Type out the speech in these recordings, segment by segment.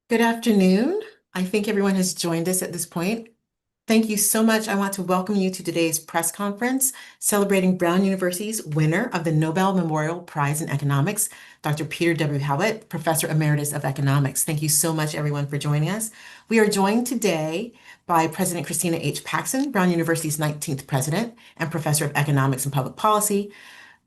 Good afternoon. I think everyone has joined us at this point. Thank you so much. I want to welcome you to today's press conference celebrating Brown University's winner of the Nobel Memorial Prize in Economics, Dr. Peter W. Howitt, Professor Emeritus of Economics. Thank you so much, everyone, for joining us. We are joined today by President Christina H. Paxson, Brown University's 19th president and Professor of Economics and Public Policy.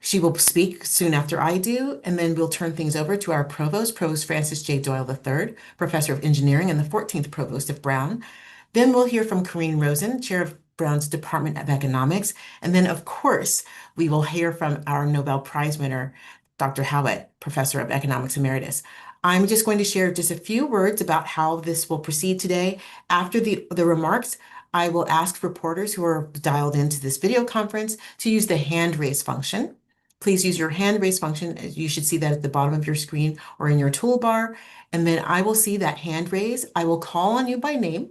She will speak soon after I do, and then we'll turn things over to our provost, Provost Francis J. Doyle III, Professor of Engineering and the 14th Provost of Brown. Then we'll hear from Corrine Rosen, Chair of Brown's Department of Economics. And then, of course, we will hear from our Nobel Prize winner, Dr. Howitt, Professor of Economics Emeritus. I'm just going to share just a few words about how this will proceed today. After the remarks, I will ask reporters who are dialed into this video conference to use the hand raise function. Please use your hand raise function. You should see that at the bottom of your screen or in your toolbar. And then I will see that hand raise. I will call on you by name.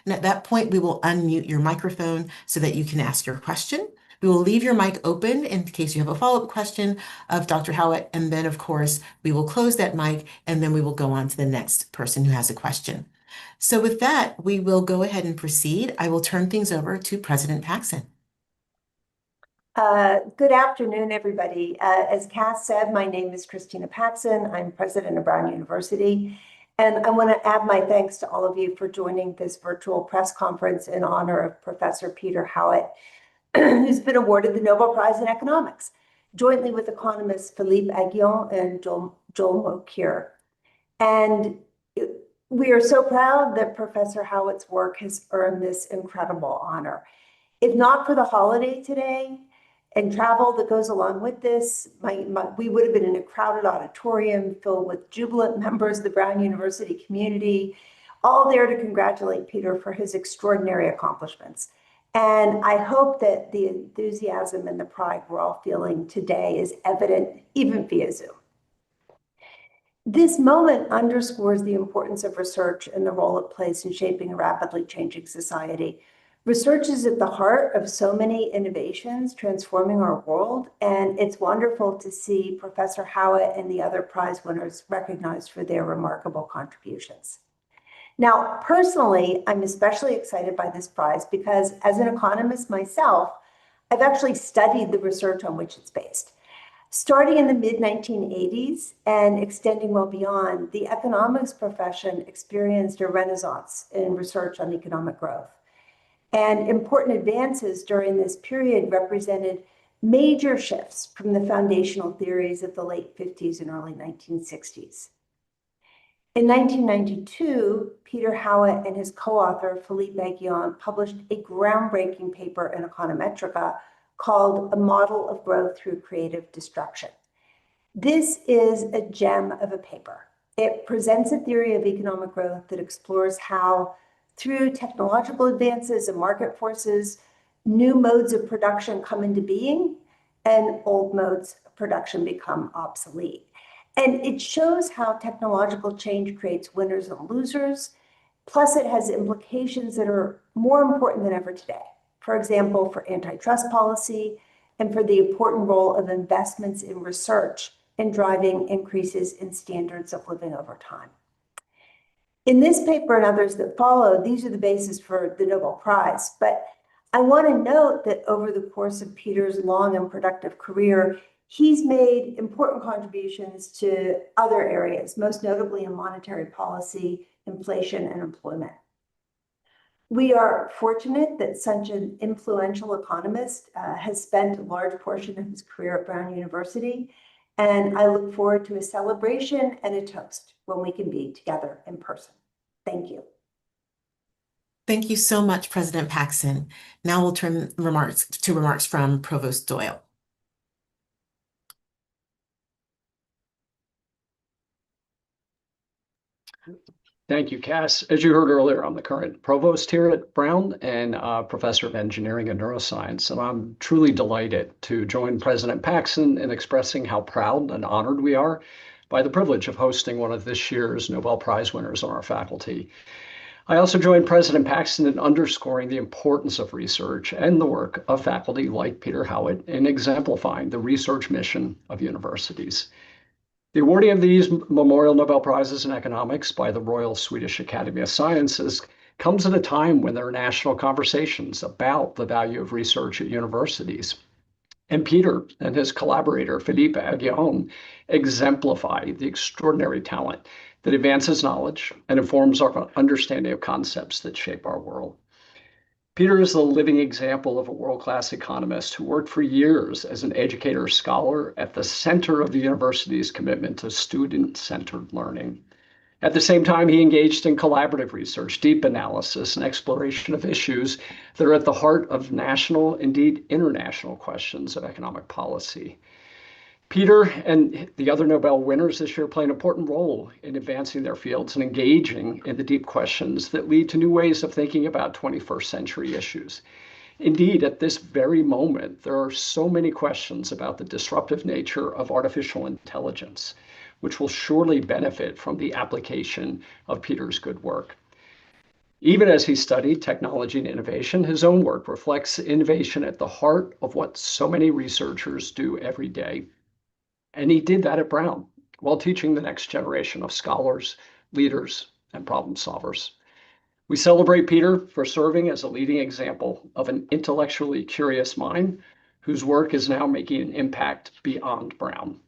And at that point, we will unmute your microphone so that you can ask your question. We will leave your mic open in case you have a follow-up question of Dr. Howitt. And then, of course, we will close that mic and then we will go on to the next person who has a question. So with that, we will go ahead and proceed. I will turn things over to President Paxson. Good afternoon, everybody. As Cass said, my name is Christina Paxson. I'm president of Brown University. And I want to add my thanks to all of you for joining this virtual press conference in honor of Professor Peter Howitt, who's been awarded the Nobel Prize in Economics, jointly with economists Philippe Aghion and Joel Mokyr. And we are so proud that Professor Howitt's work has earned this incredible honor. If not for the holiday today, and travel that goes along with this, we would have been in a crowded auditorium filled with jubilant members of the Brown University community, all there to congratulate Peter for his extraordinary accomplishments. And I hope that the enthusiasm and the pride we're all feeling today is evident even via Zoom. This moment underscores the importance of research and the role it plays in shaping a rapidly changing society. Research is at the heart of so many innovations transforming our world, and it's wonderful to see Professor Howitt and the other prize winners recognized for their remarkable contributions. Now, personally, I'm especially excited by this prize because as an economist myself, I've actually studied the research on which it's based. Starting in the mid-1980s and extending well beyond, the economics profession experienced a renaissance in research on economic growth. And important advances during this period represented major shifts from the foundational theories of the late 50s and early 1960s. In 1992, Peter Howitt and his co-author, Philippe Aghion, published a groundbreaking paper in Econometrica called A Model of Growth Through Creative Destruction. This is a gem of a paper. It presents a theory of economic growth that explores how through technological advances and market forces, new modes of production come into being and old modes of production become obsolete. And it shows how technological change creates winners and losers, plus it has implications that are more important than ever today. For example, for antitrust policy and for the important role of investments in research in driving increases in standards of living over time. In this paper and others that follow, these are the basis for the Nobel Prize. But I want to note that over the course of Peter's long and productive career, he's made important contributions to other areas, most notably in monetary policy, inflation, and employment. We are fortunate that such an influential economist has spent a large portion of his career at Brown University, and I look forward to a celebration and a toast when we can be together in person. Thank you. Thank you so much, President Paxson. Now we'll turn remarks from Provost Doyle. Thank you, Cass. As you heard earlier, I'm the current provost here at Brown and professor of engineering and neuroscience. And I'm truly delighted to join President Paxson in expressing how proud and honored we are by the privilege of hosting one of this year's Nobel Prize winners on our faculty. I also join President Paxson in underscoring the importance of research and the work of faculty like Peter Howitt in exemplifying the research mission of universities. The awarding of these Memorial Nobel Prizes in Economics by the Royal Swedish Academy of Sciences comes at a time when there are national conversations about the value of research at universities. And Peter and his collaborator, Philippe Aghion, exemplify the extraordinary talent that advances knowledge and informs our understanding of concepts that shape our world. Peter is the living example of a world-class economist who worked for years as an educator scholar at the center of the university's commitment to student-centered learning. At the same time, he engaged in collaborative research, deep analysis, and exploration of issues that are at the heart of national, indeed international questions of economic policy. Peter and the other Nobel winners this year play an important role in advancing their fields and engaging in the deep questions that lead to new ways of thinking about 21st century issues. Indeed, at this very moment, there are so many questions about the disruptive nature of artificial intelligence, which will surely benefit from the application of Peter's good work. Even as he studied technology and innovation, his own work reflects innovation at the heart of what so many researchers do every day. And he did that at Brown while teaching the next generation of scholars, leaders, and problem solvers. We celebrate Peter for serving as a leading example of an intellectually curious mind whose work is now making an impact beyond Brown.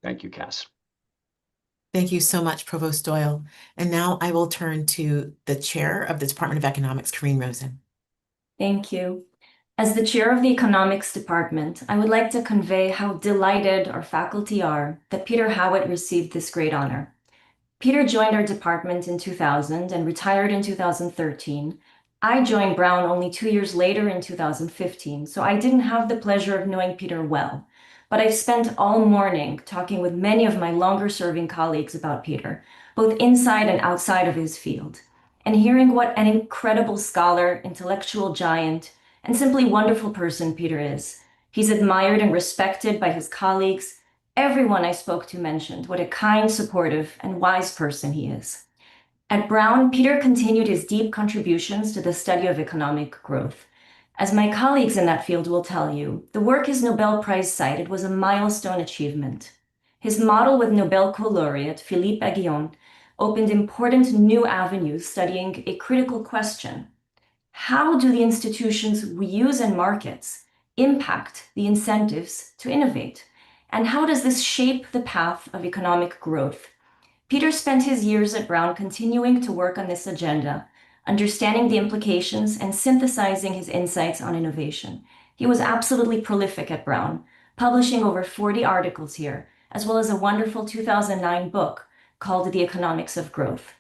Thank you, Cass. Thank you so much, Provost Doyle. And now I will turn to the chair of the Department of Economics, Corrine Rosen. Thank you. As the chair of the economics department, I would like to convey how delighted our faculty are that Peter Howitt received this great honor. Peter joined our department in 2000 and retired in 2013. I joined Brown only 2 years later in 2015, so I didn't have the pleasure of knowing Peter well. But I've spent all morning talking with many of my longer-serving colleagues about Peter, both inside and outside of his field, and hearing what an incredible scholar, intellectual giant, and simply wonderful person Peter is. He's admired and respected by his colleagues. Everyone I spoke to mentioned what a kind, supportive, and wise person he is. At Brown, Peter continued his deep contributions to the study of economic growth. As my colleagues in that field will tell you, the work his Nobel Prize cited was a milestone achievement. His model with Nobel co-laureate Philippe Aghion opened important new avenues studying a critical question. How do the institutions we use in markets impact the incentives to innovate? And how does this shape the path of economic growth? Peter spent his years at Brown continuing to work on this agenda, understanding the implications and synthesizing his insights on innovation. He was absolutely prolific at Brown, publishing over 40 articles here, as well as a wonderful 2009 book called The Economics of Growth.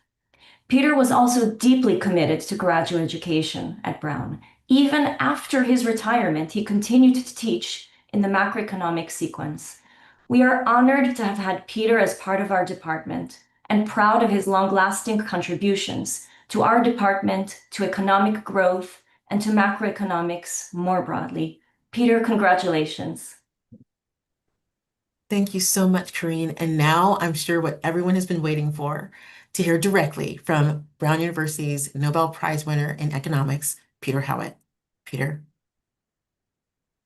Peter was also deeply committed to graduate education at Brown. Even after his retirement, he continued to teach in the macroeconomic sequence. We are honored to have had Peter as part of our department and proud of his long-lasting contributions to our department, to economic growth, and to macroeconomics more broadly. Peter, congratulations. Thank you so much, Corrine. And now I'm sure what everyone has been waiting for, to hear directly from Brown University's Nobel Prize winner in economics, Peter Howitt. Peter.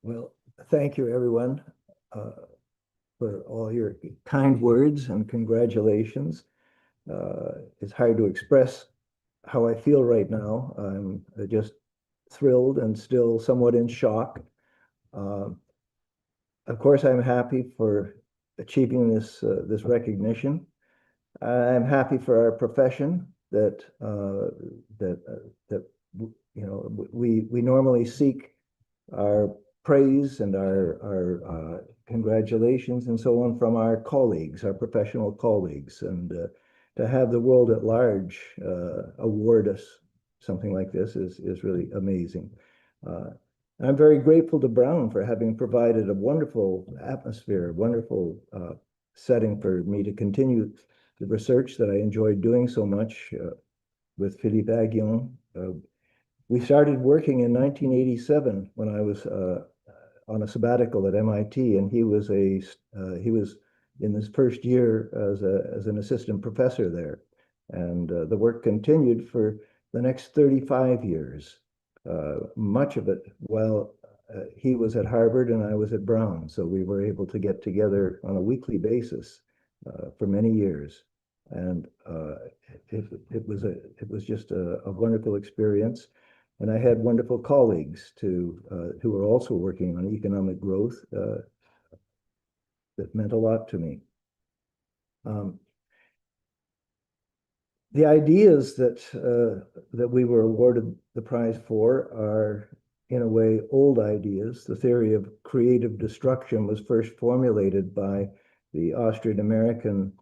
Well, thank you, everyone, for all your kind words and congratulations. It's hard to express how I feel right now. I'm just thrilled and still somewhat in shock. Of course, I'm happy for achieving this recognition. I'm happy for our profession that we normally seek our praise and our congratulations and so on from our colleagues, our professional colleagues, and to have the world at large award us something like this is really amazing. I'm very grateful to Brown for having provided a wonderful atmosphere, wonderful setting for me to continue the research that I enjoyed doing so much with Philippe Aghion. We started working in 1987 when I was on a sabbatical at MIT, and he was in his first year as an assistant professor there, and the work continued for the next 35 years. Much of it while he was at Harvard and I was at Brown, so we were able to get together on a weekly basis for many years, and it was just a wonderful experience. And I had wonderful colleagues who were also working on economic growth that meant a lot to me. The ideas that we were awarded the prize for are, in a way, old ideas. The theory of creative destruction was first formulated by the Austrian-American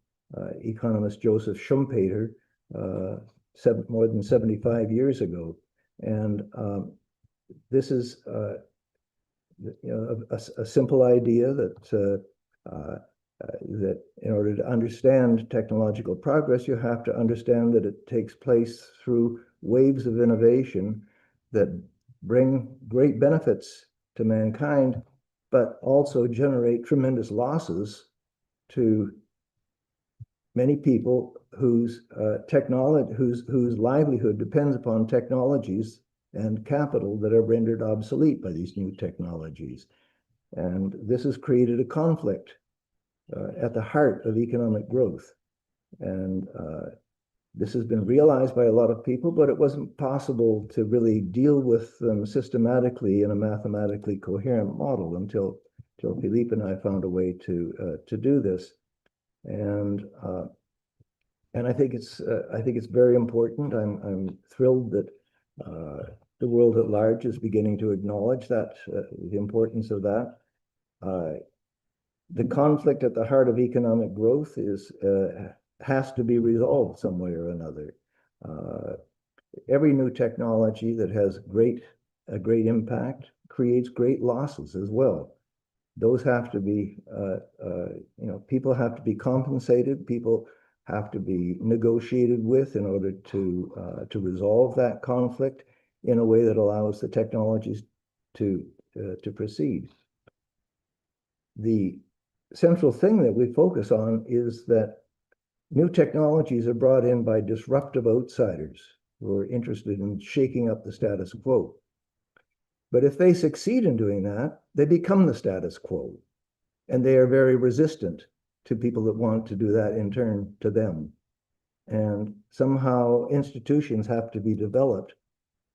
economist Joseph Schumpeter more than 75 years ago. And this is a simple idea that that in order to understand technological progress, you have to understand that it takes place through waves of innovation that bring great benefits to mankind, but also generate tremendous losses to many people whose livelihood depends upon technologies and capital that are rendered obsolete by these new technologies. And this has created a conflict at the heart of economic growth. And this has been realized by a lot of people, but it wasn't possible to really deal with them systematically in a mathematically coherent model until Philippe and I found a way to do this. And I think it's very important. I'm thrilled that the world at large is beginning to acknowledge that the importance of that. The conflict at the heart of economic growth has to be resolved some way or another. Every new technology that has a great impact creates great losses as well. Those have to be, people have to be compensated. People have to be negotiated with in order to resolve that conflict in a way that allows the technologies to proceed. The central thing that we focus on is that new technologies are brought in by disruptive outsiders who are interested in shaking up the status quo. But if they succeed in doing that, they become the status quo, and they are very resistant to people that want to do that in turn to them. And somehow institutions have to be developed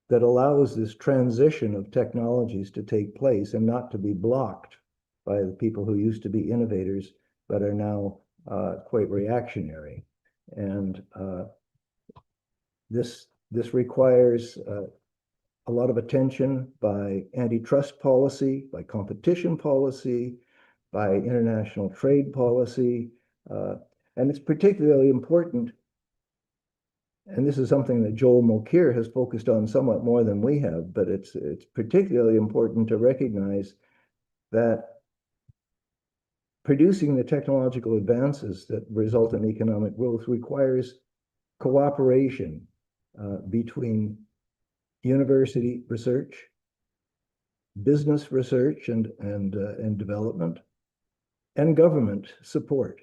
that allows this transition of technologies to take place and not to be blocked by the people who used to be innovators but are now quite reactionary. And this requires a lot of attention by antitrust policy, by competition policy, by international trade policy. And it's particularly important, and this is something that Joel Mokyr has focused on somewhat more than we have, but it's particularly important to recognize that producing the technological advances that result in economic growth requires cooperation between university research, business research and development, and government support.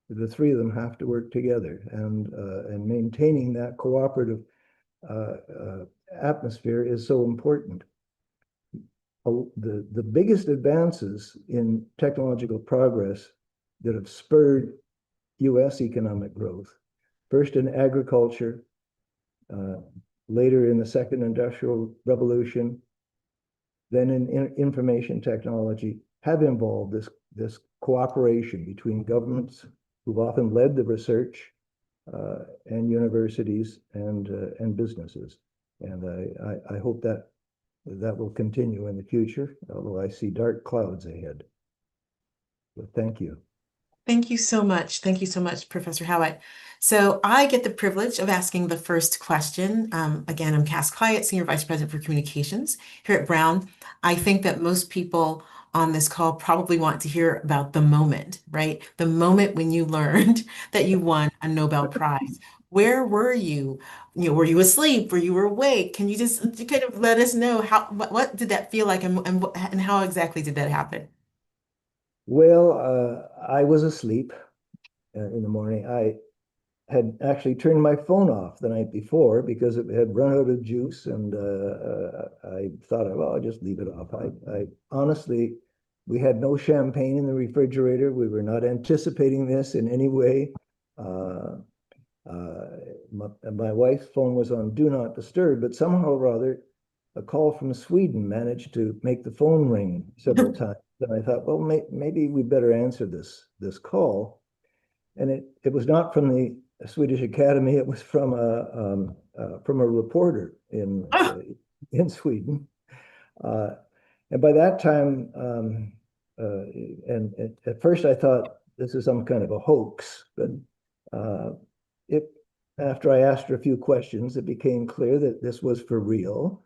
The three of them have to work together, and maintaining that cooperative atmosphere is so important. The biggest advances in technological progress that have spurred US economic growth, first in agriculture, later in the second industrial revolution, then in information technology, have involved this cooperation between governments who've often led the research and universities and businesses. And I hope that will continue in the future, although I see dark clouds ahead. But thank you. Thank you so much. Thank you so much, Professor Howitt. So I get the privilege of asking the first question. Again, I'm Cass Clyett, Senior Vice President for Communications here at Brown. I think that most people on this call probably want to hear about the moment, right? The moment when you learned that you won a Nobel Prize. Where were you? Were you asleep? Were you awake? Can you just kind of let us know what did that feel like, and how exactly did that happen? Well, I was asleep in the morning. had actually turned my phone off the night before because it had run out of juice, and I thought, well, I'll just leave it off. I honestly, we had no champagne in the refrigerator. We were not anticipating this in any way. My wife's phone was on Do Not Disturb, but somehow or other, a call from Sweden managed to make the phone ring several times. And I thought, well, maybe we better answer this call. And it was not from the Swedish Academy. It was from a reporter in Sweden. And by that time, and at first I thought this is some kind of a hoax, but after I asked her a few questions, it became clear that this was for real.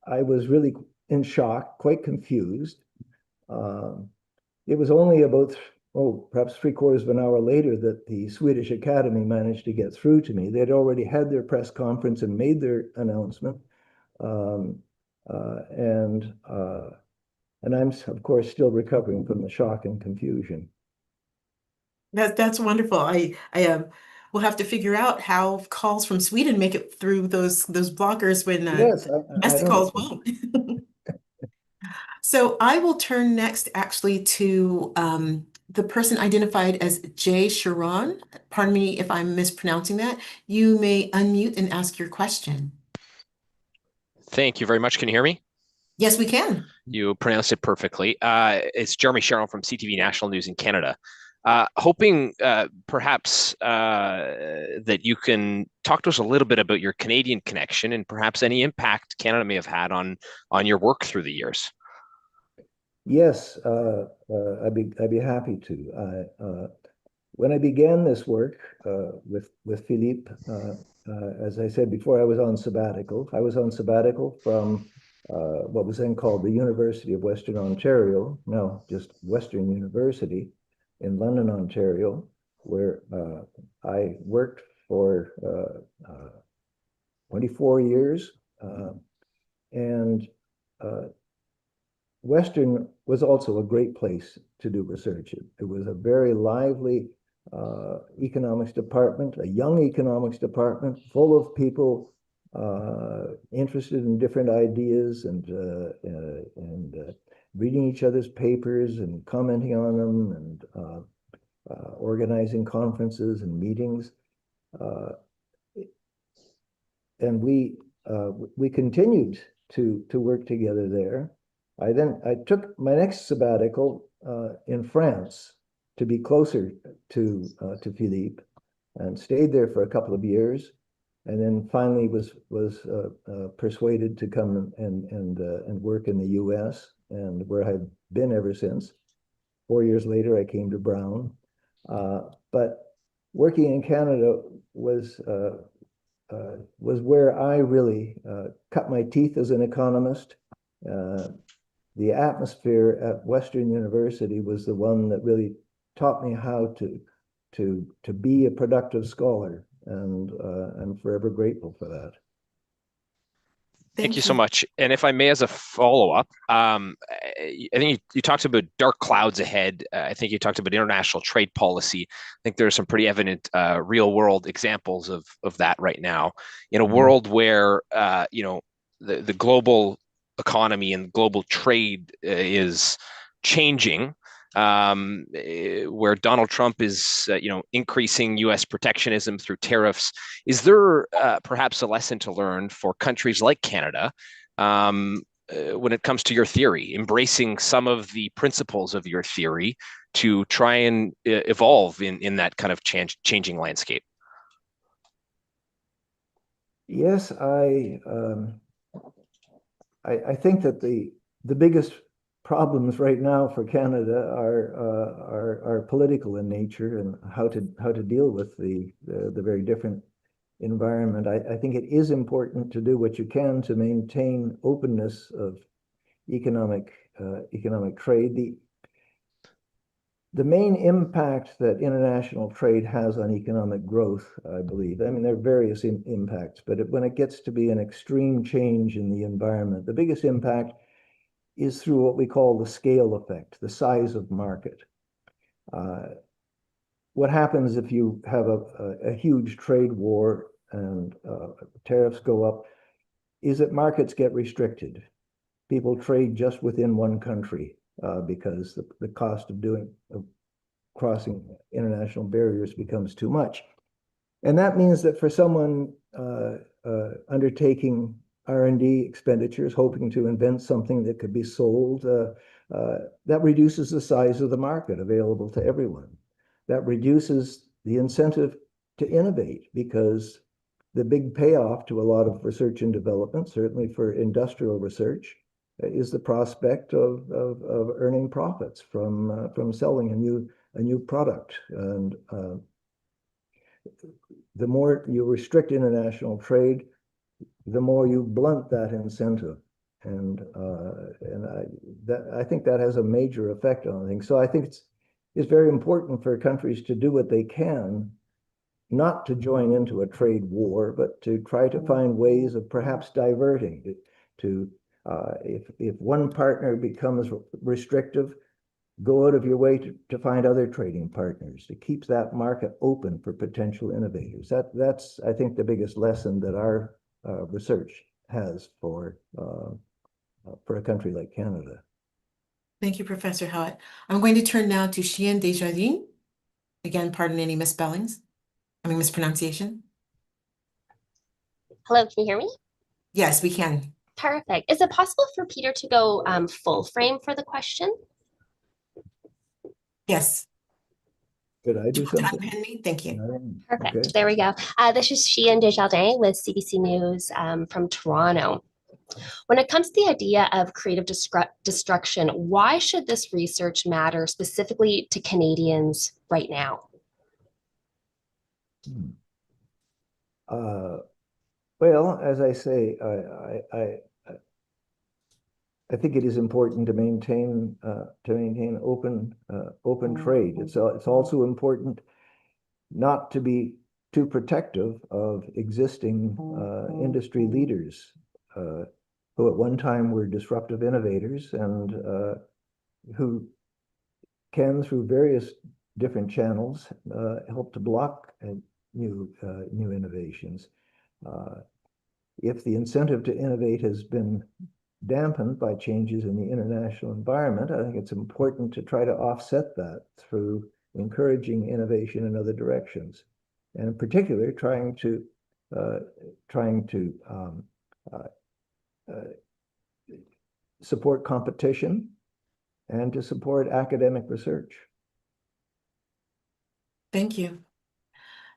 I was really in shock, quite confused. It was only about, perhaps 3/4 of an hour later that the Swedish Academy managed to get through to me. They'd already had their press conference and made their announcement. And I'm, of course, still recovering from the shock and confusion. That's wonderful. I will have to figure out how calls from Sweden make it through those blockers when Yes, I domestic don't calls know. won't. So I will turn next actually to the person identified as Jay Sharon. Pardon me if I'm mispronouncing that. You may unmute and ask your question. Thank you very much. Can you hear me? Yes, we can. You pronounced it perfectly. It's Jeremy Sharon from CTV National News in Canada. Hoping perhaps that you can talk to us a little bit about your Canadian connection and perhaps any impact Canada may have had on your work through the years. Yes, I'd be happy to. When I began this work with Philippe, as I said before, I was on sabbatical. I was on sabbatical from what was then called the University of Western Ontario, now just Western University in London, Ontario, where I worked for 24 years. And Western was also a great place to do research. It was a very lively economics department, a young economics department full of people interested in different ideas and reading each other's papers and commenting on them and organizing conferences and meetings. And we continued to work together there. I took my next sabbatical in France to be closer to Philippe, and stayed there for a couple of years, and then finally was persuaded to come and work in the U.S., and where I've been ever since. 4 years later, I came to Brown, but working in Canada was where I really cut my teeth as an economist. The atmosphere at Western University was the one that really taught me how to be a productive scholar, and I'm forever grateful for that. Thank you so much. And if I may, as a follow-up, I think you talked about dark clouds ahead. I think you talked about international trade policy. I think there are some pretty evident real-world examples of that right now. In a world where the global economy and global trade is changing, where Donald Trump is, increasing U.S. protectionism through tariffs. Is there perhaps a lesson to learn for countries like Canada when it comes to your theory, embracing some of the principles of your theory to try and evolve in that kind of changing landscape? Yes, I think that the biggest problems right now for Canada are political in nature, and how to deal with the very different environment. I think it is important to do what you can to maintain openness of economic trade. The main impact that international trade has on economic growth, I believe, I mean, there are various impacts, but when it gets to be an extreme change in the environment, the biggest impact is through what we call the scale effect, the size of market. what happens if you have a huge trade war and tariffs go up is that markets get restricted. People trade just within one country because the cost of crossing international barriers becomes too much. And that means that for someone undertaking R&D expenditures, hoping to invent something that could be sold, that reduces the size of the market available to everyone. That reduces the incentive to innovate, because the big payoff to a lot of research and development, certainly for industrial research, is the prospect of earning profits from selling a new product. And the more you restrict international trade, the more you blunt that incentive. And I think that has a major effect on things. So I think it's very important for countries to do what they can, not to join into a trade war, but to try to find ways of perhaps diverting if one partner becomes restrictive, go out of your way to find other trading partners, to keep that market open for potential innovators. That's, I think, the biggest lesson that our research has for a country like Canada. Thank you, Professor Howitt. I'm going to turn now to Xian Desjardins. Again, pardon any mispronunciation. Hello, can you hear me? Yes, we can. Perfect. Is it possible for Peter to go full frame for the question? Yes. Could I do something? Unpin me? Thank you. Perfect. Okay. There we go. This is Xian Desjardins with CBC News from Toronto. When it comes to the idea of creative destruction, why should this research matter specifically to Canadians right now? Well, as I say, I think it is important to maintain open trade. It's also important not to be too protective of existing industry leaders who at one time were disruptive innovators and who can, through various different channels, help to block new innovations. If the incentive to innovate has been dampened by changes in the international environment, I think it's important to try to offset that through encouraging innovation in other directions, and in particular, trying to support competition and to support academic research. Thank you.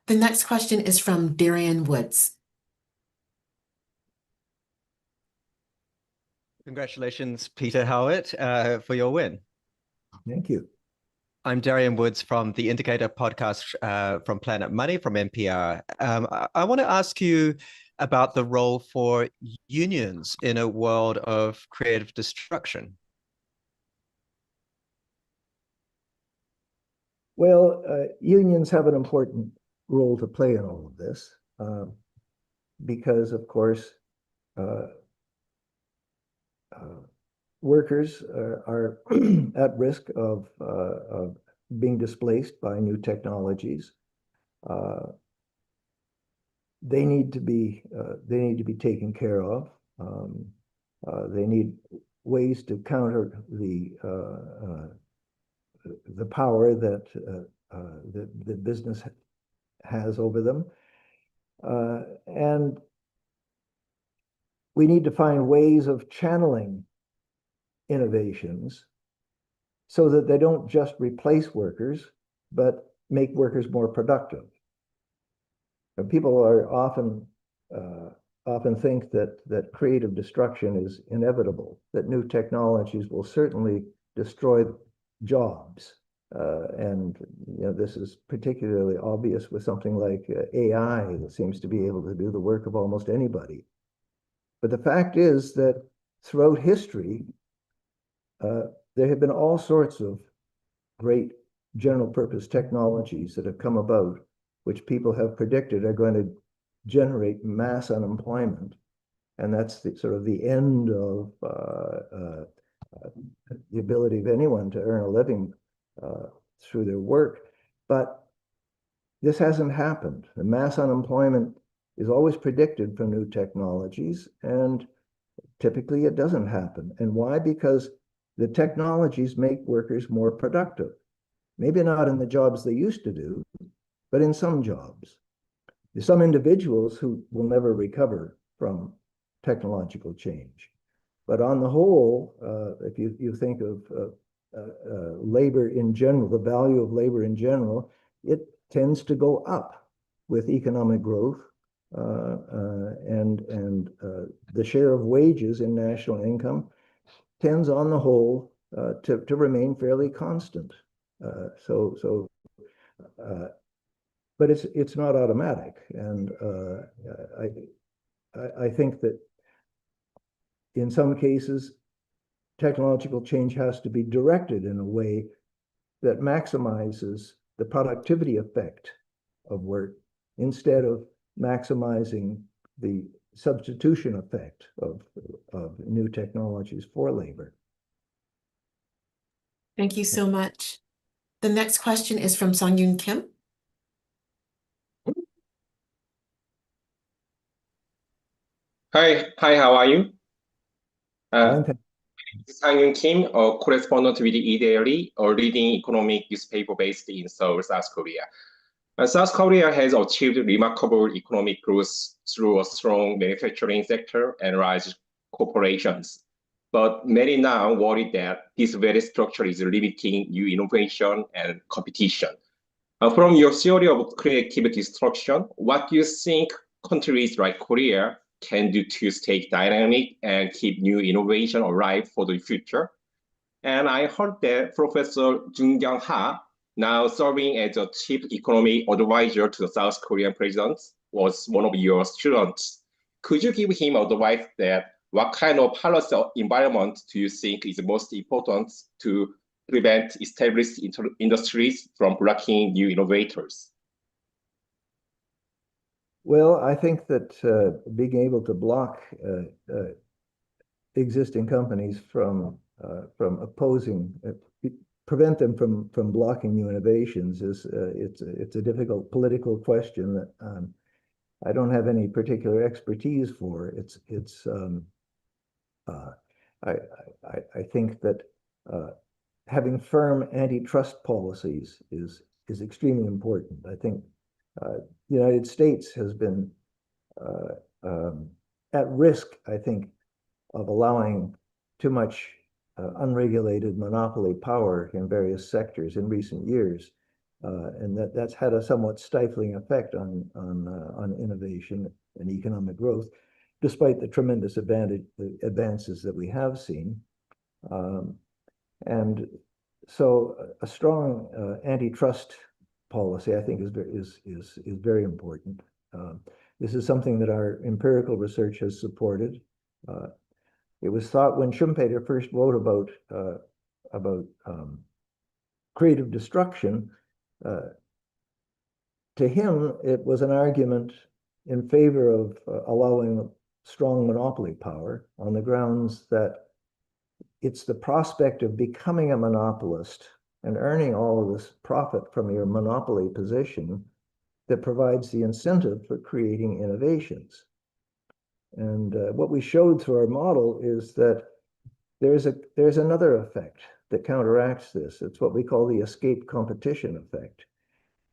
The next question is from Darian Woods. Congratulations, Peter Howitt, for your win. Thank you. I'm Darian Woods from the Indicator podcast from Planet Money from NPR. I want to ask you about the role for unions in a world of creative destruction. Well, unions have an important role to play in all of this because, of course, workers are at risk of being displaced by new technologies. They need to be taken care of. They need ways to counter the power that the business has over them, and we need to find ways of channeling innovations so that they don't just replace workers, but make workers more productive. And people are often think that creative destruction is inevitable, that new technologies will certainly destroy jobs. And this is particularly obvious with something like AI that seems to be able to do the work of almost anybody. But the fact is that throughout history, there have been all sorts of great general purpose technologies that have come about, which people have predicted are going to generate mass unemployment. And that's the end of the ability of anyone to earn a living through their work. But This hasn't happened. The mass unemployment is always predicted for new technologies, and typically it doesn't happen. And why? Because the technologies make workers more productive. Maybe not in the jobs they used to do, but in some jobs. There's some individuals who will never recover from technological change. But on the whole, if you think of labor in general, the value of labor in general, it tends to go up with economic growth, and the share of wages in national income tends, on the whole, to remain fairly constant. But it's not automatic, and I think that in some cases, technological change has to be directed in a way that maximizes the productivity effect of work instead of maximizing the substitution effect of new technologies for labor. Thank you so much. The next question is from Sung-Yoon Kim. Hi, how are you? Fine, thank Sang-Yoon Kim, a correspondent with E-Daily, a leading economic newspaper based in Seoul, South Korea. South Korea has achieved remarkable economic growth through a strong manufacturing sector and large corporations. But many now worry that this very structure is limiting new innovation and competition. From your theory of creative destruction, what do you think countries like Korea can do to stay dynamic and keep new innovation alive for the future? And I heard that Professor Jung Kyung-ha, now serving as a chief economic advisor to the South Korean president, was one of your students. Could you give him advice that what kind of policy environment do you think is most important to prevent established industries from blocking new innovators? Well, I think that being able to block existing companies from opposing, prevent them from blocking new innovations is it's a difficult political question that I don't have any particular expertise for. I think that having firm antitrust policies is extremely important. I think the United States has been at risk, I think, of allowing too much unregulated monopoly power in various sectors in recent years, and that's had a somewhat stifling effect on innovation and economic growth, despite the tremendous advances that we have seen. And so a strong antitrust policy, I think, is very important. This is something that our empirical research has supported. It was thought when Schumpeter first wrote about creative destruction, to him it was an argument in favor of allowing strong monopoly power on the grounds that it's the prospect of becoming a monopolist and earning all of this profit from your monopoly position that provides the incentive for creating innovations. And what we showed through our model is that there's another effect that counteracts this. It's what we call the escape competition effect,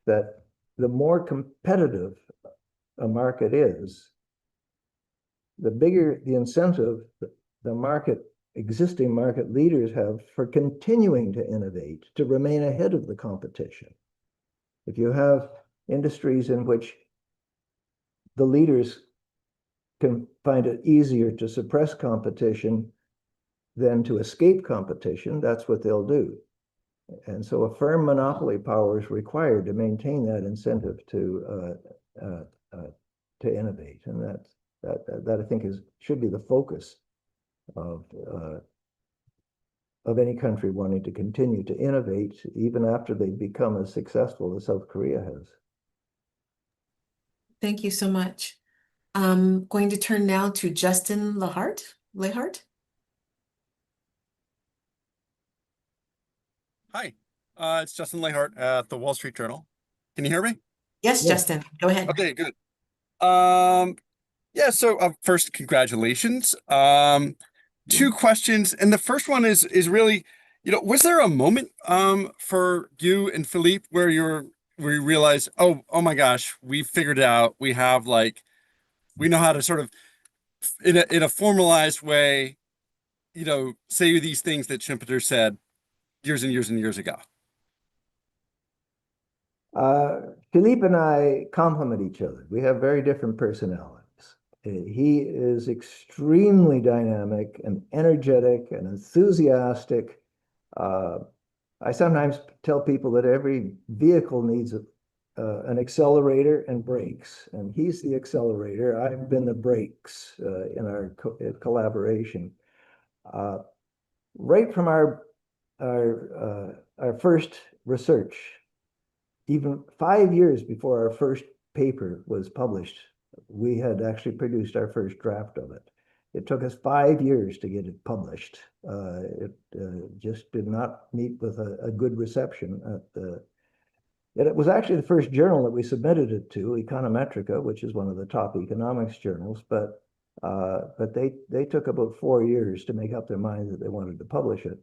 that the more competitive a market is, the bigger the incentive the existing market leaders have for continuing to innovate, to remain ahead of the competition. If you have industries in which the leaders can find it easier to suppress competition than to escape competition, that's what they'll do. And so a firm monopoly power is required to maintain that incentive to innovate, and that I think should be the focus of any country wanting to continue to innovate even after they become as successful as South Korea has. Thank you so much. I'm going to turn now to Justin Lahart. Hi, it's Justin Lahart at the Wall Street Journal. Can you hear me? Yes, Yeah. Justin, go ahead. Okay, good. Yeah, so first, congratulations. Two questions, and the first one is really, was there a moment for you and Philippe where you realized, oh my gosh, we figured it out. We have we know how to sort of in a formalized way, say these things that Schumpeter said years and years and years ago. Philippe and I complement each other. We have very different personalities. He is extremely dynamic and energetic and enthusiastic. I sometimes tell people that every vehicle needs an accelerator and brakes, and he's the accelerator. I've been the brakes in our collaboration. Right from our first research, even 5 years before our first paper was published, we had actually produced our first draft of it. It took us 5 years to get it published. It just did not meet with a good reception and it was actually the first journal that we submitted it to, Econometrica, which is one of the top economics journals, but they took about 4 years to make up their mind that they wanted to publish it.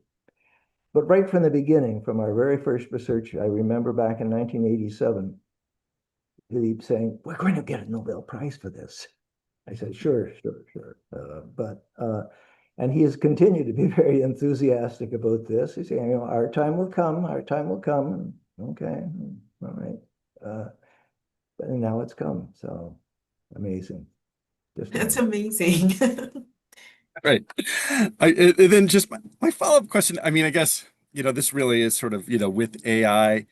But right from the beginning, from our very first research, I remember back in 1987, Philippe saying, "We're going to get a Nobel Prize for this." I said, sure. And he has continued to be very enthusiastic about this. He's saying, our time will come, our time will come. Okay, all right. And now it's come, so amazing. That's amazing. Right. And then just my follow-up question, I mean, I guess, this really is sort of, with AI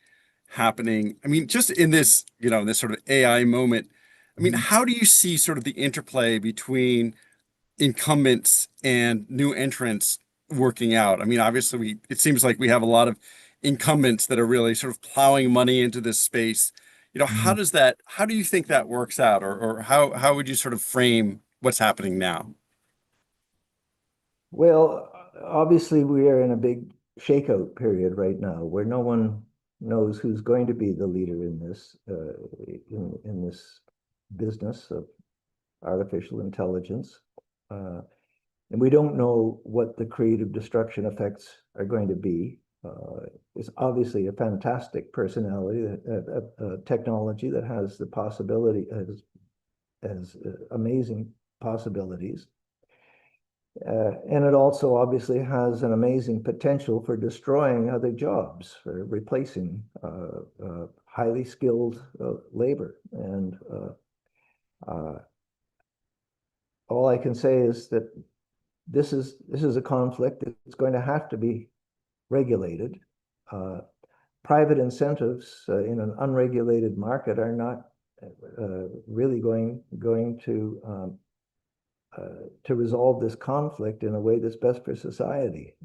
happening. I mean, just in this, in this sort of AI moment, I mean, how do you see sort of the interplay between incumbents and new entrants working out? I mean, obviously, it seems like we have a lot of incumbents that are really sort of plowing money into this space. How do you think that works out? Or how would you sort of frame what's happening now? Well, obviously, we are in a big shakeout period right now where no one knows who's going to be the leader in this in this business of artificial intelligence. And we don't know what the creative destruction effects are going to be. It's obviously a fantastic personality, technology that has the possibility, has amazing possibilities. And it also obviously has an amazing potential for destroying other jobs, for replacing highly skilled labor. And all I can say is that this is a conflict that's going to have to be regulated. Private incentives in an unregulated market are not really going to resolve this conflict in a way that's best for society.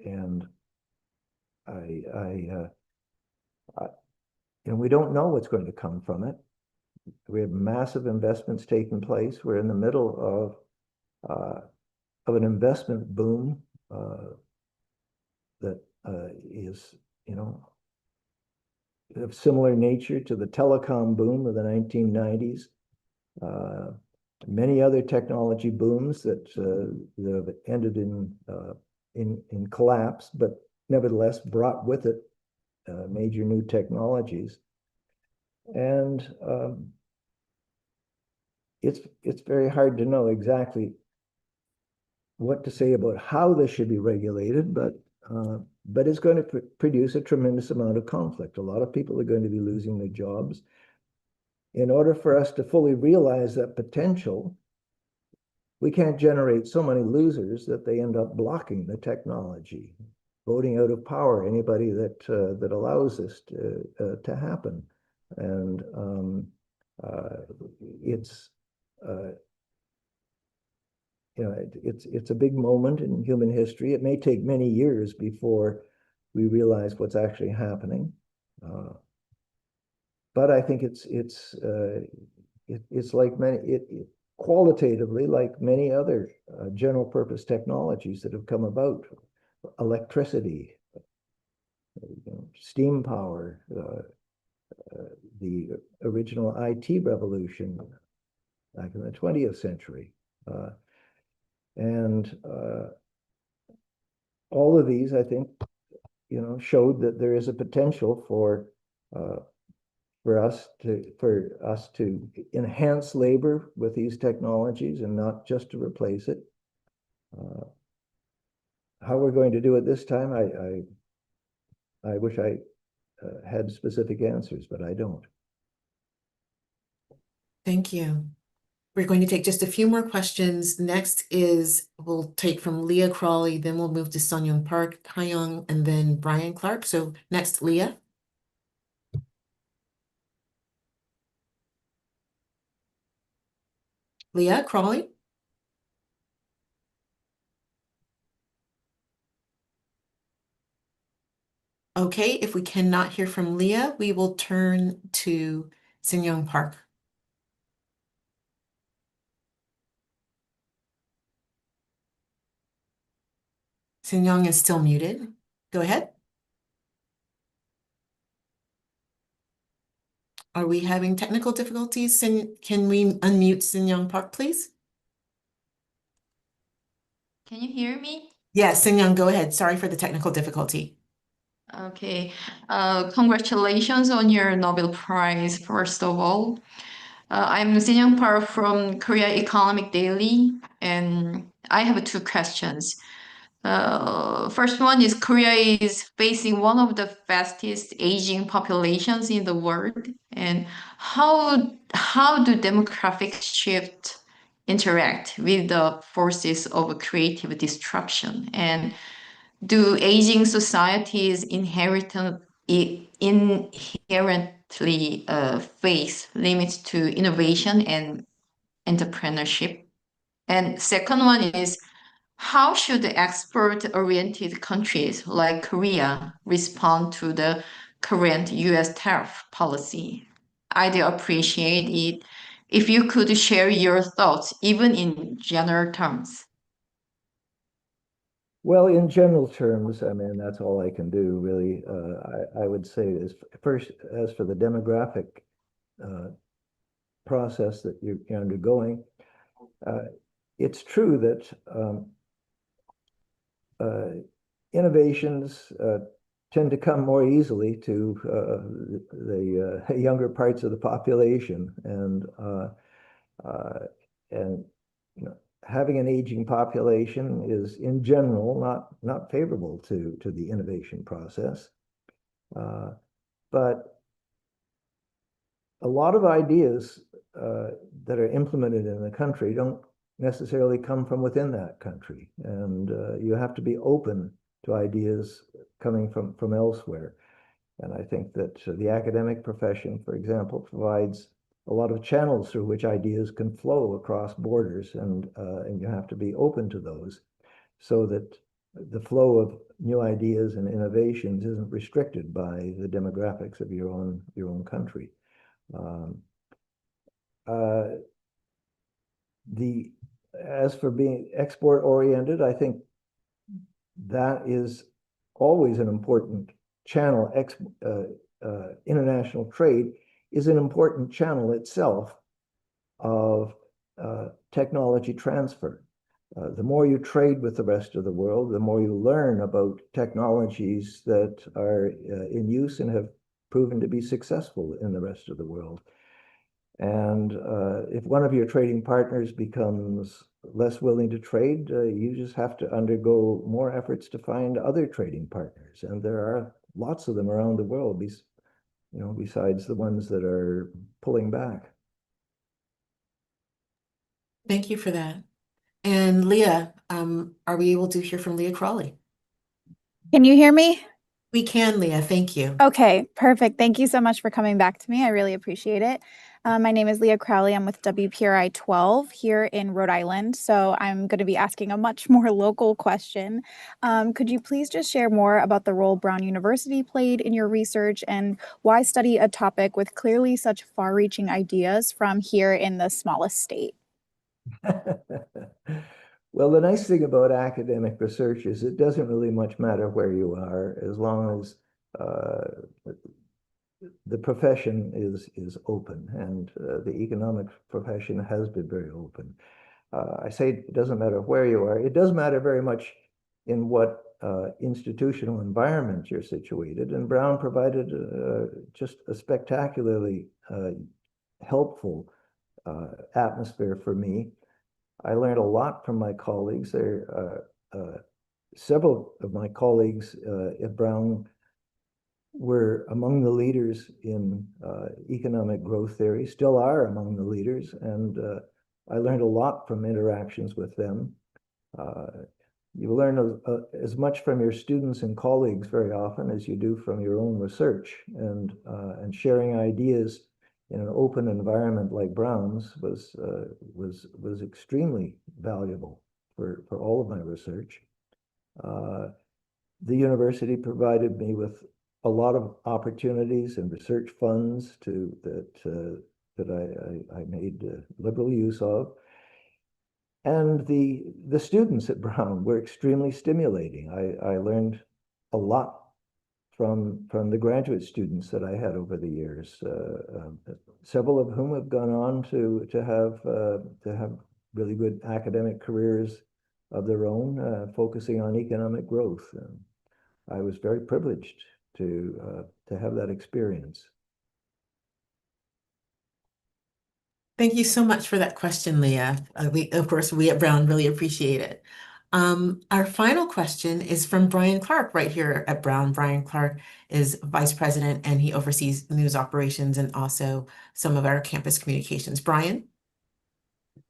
And we don't know what's going to come from it. We have massive investments taking place. We're in the middle of an investment boom that is, of similar nature to the telecom boom of the 1990s. Many other technology booms that have ended in collapse, but nevertheless brought with it major new technologies. And it's very hard to know exactly what to say about how this should be regulated, but it's going to produce a tremendous amount of conflict. A lot of people are going to be losing their jobs. In order for us to fully realize that potential, we can't generate so many losers that they end up blocking the technology, voting out of power anybody that allows this to happen. And it's a big moment in human history. It may take many years before we realize what's actually happening. But I think it's like qualitatively like many other general purpose technologies that have come about. Electricity, steam power, the original IT revolution back in the 20th century. And all of these, I think, showed that there is a potential for us to enhance labor with these technologies and not just to replace it. How we're going to do it this time, I wish I had specific answers, but I don't. Thank you. We're going to take just a few more questions. Next we'll take from Leah Crawley, then we'll move to Sun Young Park, Hyung, and then Brian Clark. So next, Leah. Leah Crawley. Okay, if we cannot hear from Leah, we will turn to Sun Young Park. Sun Young is still muted. Go ahead. Are we having technical difficulties? Can we unmute Sun Young Park, please? Can you hear me? Yes, Sun Young, go ahead. Sorry for the technical difficulty. Okay. Congratulations on your Nobel Prize, first of all. I'm Sinyoung Park from Korea Economic Daily, and I have two questions. First one is Korea is facing one of the fastest aging populations in the world, and how do demographic shift interact with the forces of creative destruction? And do aging societies inherently face limits to innovation and entrepreneurship? And second one is, how should export-oriented countries like Korea respond to the current US tariff policy? I'd appreciate it if you could share your thoughts, even in general terms. Well, in general terms, I mean, that's all I can do, really. I would say is first, as for the demographic process that you're undergoing, it's true that innovations tend to come more easily to the younger parts of the population, and having an aging population is, in general, not favorable to the innovation process. But a lot of ideas that are implemented in the country don't necessarily come from within that country, and you have to be open to ideas coming from elsewhere. And I think that the academic profession, for example, provides a lot of channels through which ideas can flow across borders, and you have to be open to those so that the flow of new ideas and innovations isn't restricted by the demographics of your own country. As for being export oriented, I think that is always an important channel. International trade is an important channel itself of technology transfer. The more you trade with the rest of the world, the more you learn about technologies that are in use and have proven to be successful in the rest of the world. And if one of your trading partners becomes less willing to trade, you just have to undergo more efforts to find other trading partners. And there are lots of them around the world, besides the ones that are pulling back. Thank you for that. And Leah, are we able to hear from Leah Crawley? Can you hear me? We can, Leah. Thank you. Okay, perfect. Thank you so much for coming back to me. I really appreciate it. My name is Leah Crowley. I'm with WPRI 12 here in Rhode Island. So I'm going to be asking a much more local question. Could you please just share more about the role Brown University played in your research and why study a topic with clearly such far-reaching ideas from here in the smallest state? Well, the nice thing about academic research is it doesn't really much matter where you are, as long as the profession is open, and the economics profession has been very open. I say it doesn't matter where you are. It does matter very much in what institutional environment you're situated. And Brown provided just a spectacularly helpful atmosphere for me. I learned a lot from my colleagues. Several of my colleagues at Brown were among the leaders in economic growth theory, still are among the leaders, and I learned a lot from interactions with them. You learn as much from your students and colleagues very often as you do from your own research, and sharing ideas in an open environment like Brown's was extremely valuable for all of my research. The university provided me with a lot of opportunities and research funds that I made liberal use of. And the students at Brown were extremely stimulating. I learned a lot from the graduate students that I had over the years, several of whom have gone on to have really good academic careers of their own, focusing on economic growth. And I was very privileged to have that experience. Thank you so much for that question, Leah. Of course, we at Brown really appreciate it. Our final question is from Brian Clark right here at Brown. Brian Clark is vice president and he oversees news operations and also some of our campus communications. Brian?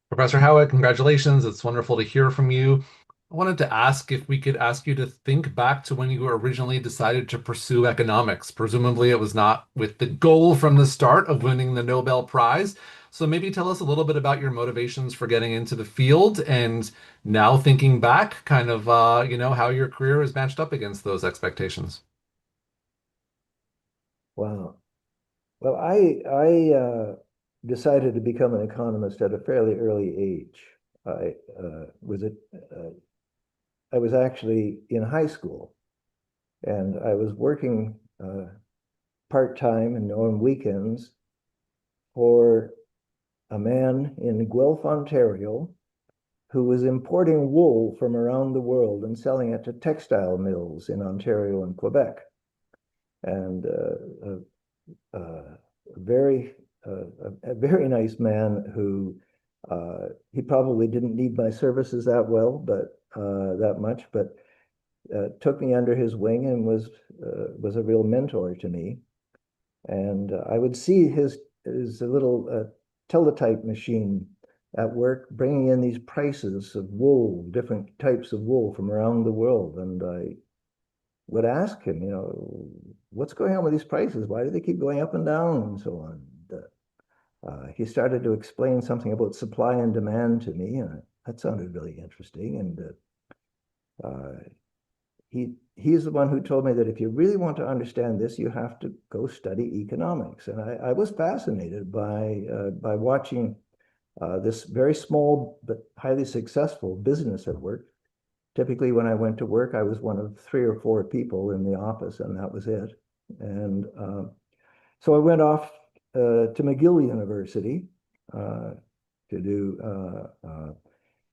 Professor Howitt, congratulations. It's wonderful to hear from you. I wanted to ask if we could ask you to think back to when you originally decided to pursue economics. Presumably it was not with the goal from the start of winning the Nobel Prize. So maybe tell us a little bit about your motivations for getting into the field, and now thinking back, kind of, how your career is matched up against those expectations. Wow. Well, I decided to become an economist at a fairly early age. I was actually in high school, and I was working part-time and on weekends for a man in Guelph, Ontario, who was importing wool from around the world and selling it to textile mills in Ontario and Quebec. And a very nice man who he probably didn't need my services that well, but that much, but took me under his wing and was a real mentor to me. And I would see his little teletype machine at work, bringing in these prices of wool, different types of wool from around the world. And I would ask him, what's going on with these prices? Why do they keep going up and down and so on? He started to explain something about supply and demand to me, and that sounded really interesting. And he's the one who told me that if you really want to understand this, you have to go study economics. And I was fascinated by watching this very small but highly successful business at work. Typically, when I went to work, I was one of 3 or 4 people in the office, and that was it. And so I went off to McGill University to do.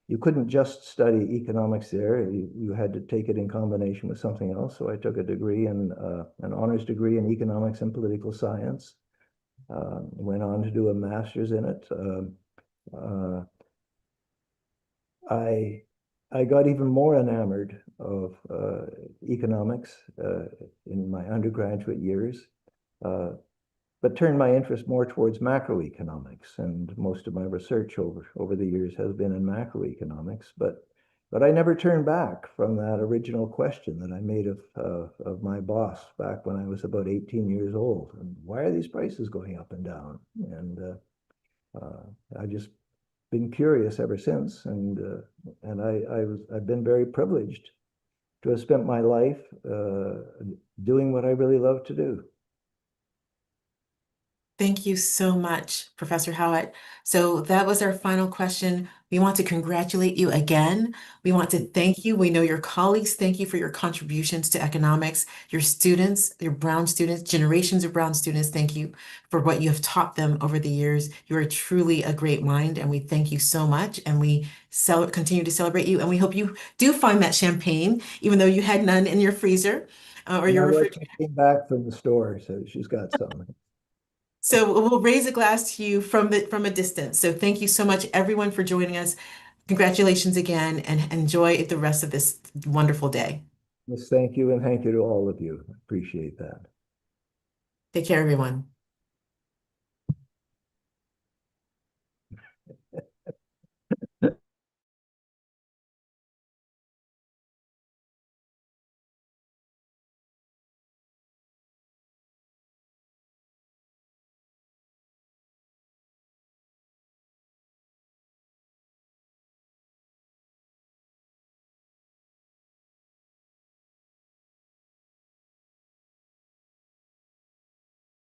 You couldn't just study economics there. You had to take it in combination with something else. So I took a degree in an honors degree in economics and political science. Went on to do a master's in it. I got even more enamored of economics in my undergraduate years, but turned my interest more towards macroeconomics, and most of my research over the years has been in macroeconomics. But I never turned back from that original question that I made of my boss back when I was about 18 years old. And why are these prices going up and down? And I just been curious ever since, and I've been very privileged to have spent my life doing what I really love to do. Thank you so much, Professor Howitt. So that was our final question. We want to congratulate you again. We want to thank you. We know your colleagues thank you for your contributions to economics. Your students, your Brown students, generations of Brown students, thank you for what you have taught them over the years. You are truly a great mind, and we thank you so much. And we continue to celebrate you. And we hope you do find that champagne, even though you had none in your freezer or your refrigerator. Came back from the store, so she's got some. So we'll raise a glass to you from a distance. So thank you so much, everyone, for joining us. Congratulations again, and enjoy the rest of this wonderful day. Yes, thank you, and thank you to all of you. Appreciate that. Take care, everyone.